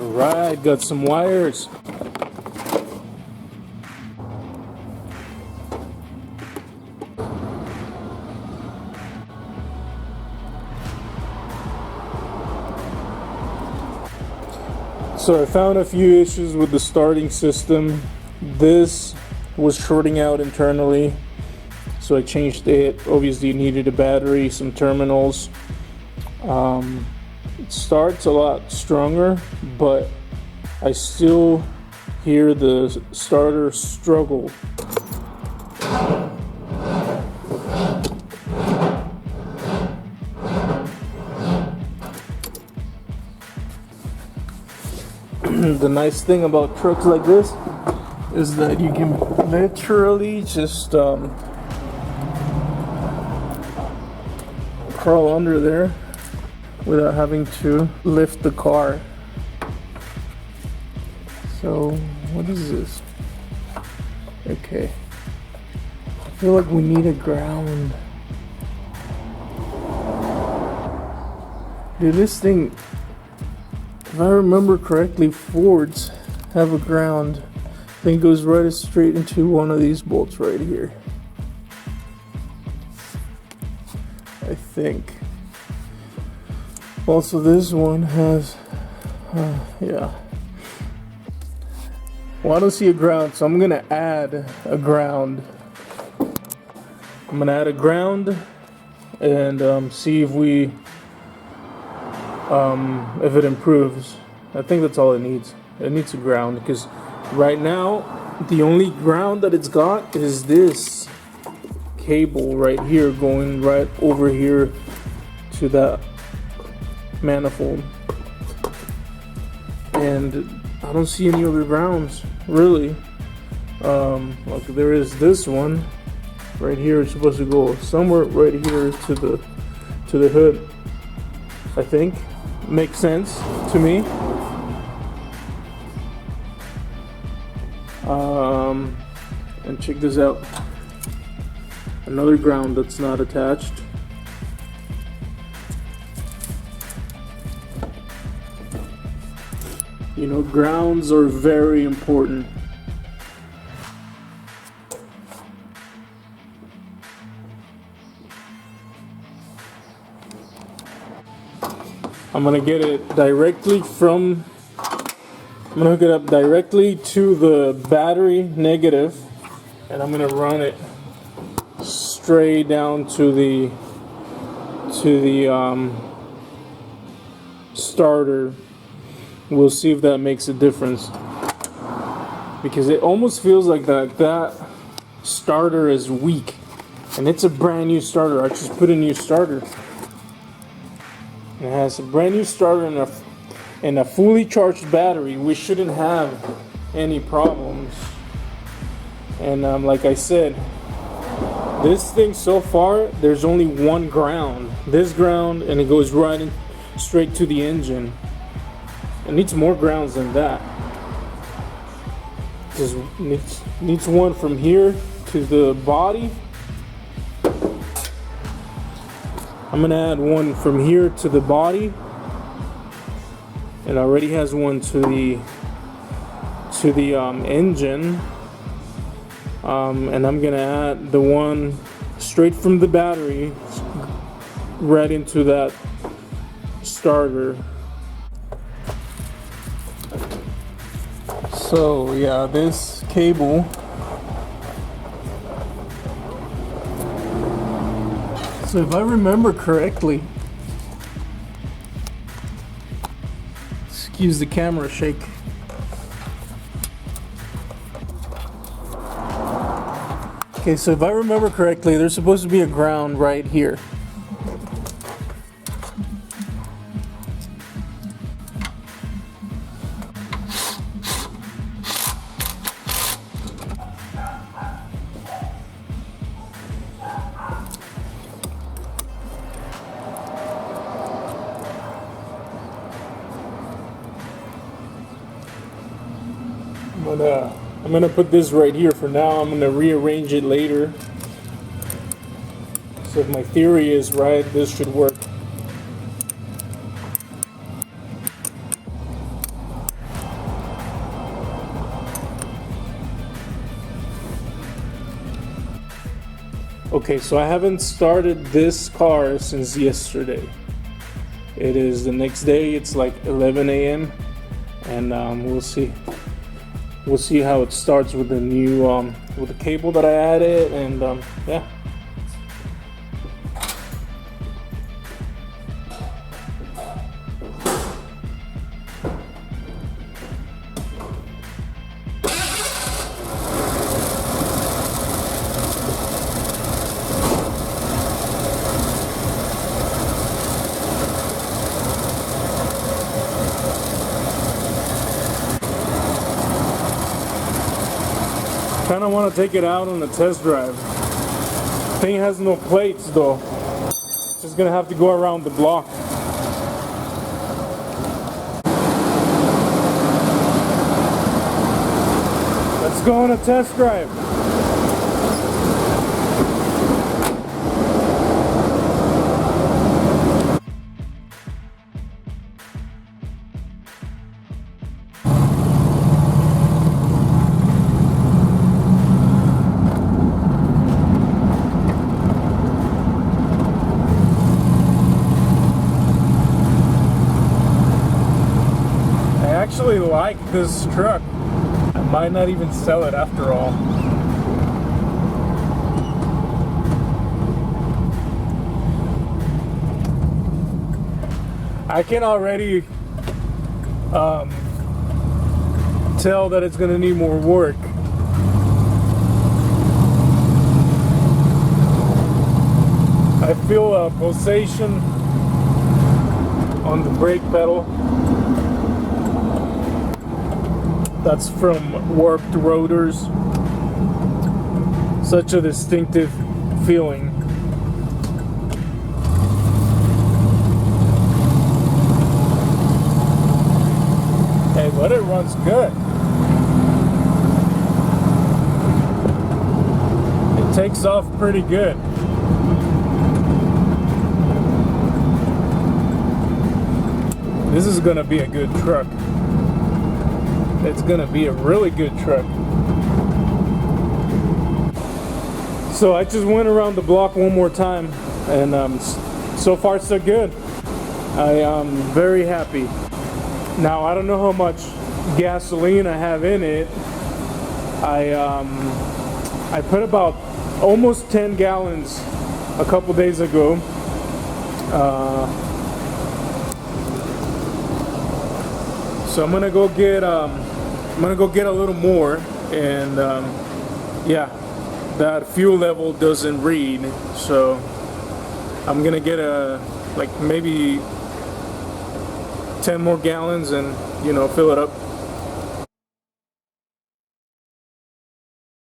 Alright, got some wires. So I found a few issues with the starting system. This was shorting out internally, so I changed it. Obviously it needed a battery, some terminals. It starts a lot stronger, but I still hear the starter struggle. The nice thing about trucks like this is that you can literally just crawl under there without having to lift the car. So what is this? Okay, I feel like we need a ground. Dude, this thing, if I remember correctly, Fords have a ground. I think it goes right straight into one of these bolts right here. I think. Also, this one has, yeah. Well, I don't see a ground, so I'm gonna add a ground. I'm gonna add a ground and see if if it improves. I think that's all it needs. It needs a ground because right now the only ground that it's got is this cable right here going right over here to that manifold, and I don't see any other grounds really. Like there is this one right here. It's supposed to go somewhere right here to the hood. I think makes sense to me. And check this out. Another ground that's not attached. You know, grounds are very important. I'm gonna get it directly from, I'm gonna hook it up directly to the battery negative, and I'm gonna run it straight down to the starter. We'll see if that makes a difference, because it almost feels like that starter is weak, and it's a brand new starter. I just put a new starter. It has a brand new starter and a fully charged battery. We shouldn't have any problems. And like I said, this thing so far, there's only one ground. This ground, and it goes right in, straight to the engine. It needs more grounds than that. Just needs one from here to the body. I'm gonna add one from here to the body. It already has one to the engine. And I'm gonna add the one straight from the battery right into that starter. So yeah, this cable, so if I remember correctly, excuse the camera shake. Okay, so if I remember correctly, there's supposed to be a ground right here. I'm gonna put this right here for now. I'm gonna rearrange it later. So if my theory is right, this should work. Okay, so I haven't started this car since yesterday. It is the next day. It's like 11 a.m. and we'll see. We'll see how it starts with the new with the cable that I added, and yeah. Kind of want to take it out on a test drive. Thing has no plates though. Just gonna have to go around the block. Let's go on a test drive. I actually like this truck. I might not even sell it after all. I can already tell that it's gonna need more work. I feel a pulsation on the brake pedal. That's from warped rotors. Such a distinctive feeling. Hey, but it runs good. It takes off pretty good. This is gonna be a good truck. It's gonna be a really good truck. So I just went around the block one more time, and so far so good. I am very happy. Now I don't know how much gasoline I have in it. I put about almost 10 gallons a couple days ago. So I'm gonna go get a little more, and yeah, that fuel level doesn't read, so I'm gonna get like maybe 10 more gallons and fill it up.